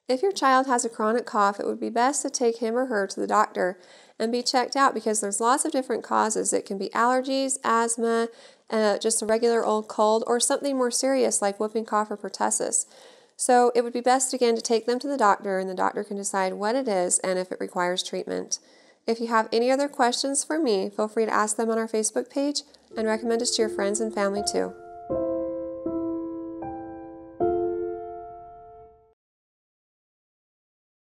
If your child has a chronic cough, it would be best to take him or her to the doctor and be checked out because there's lots of different causes. It can be allergies, asthma, just a regular old cold, or something more serious like whooping cough or pertussis. So it would be best again to take them to the doctor, and the doctor can decide what it is and if it requires treatment. If you have any other questions for me, feel free to ask them on our Facebook page and recommend us to your friends and family too.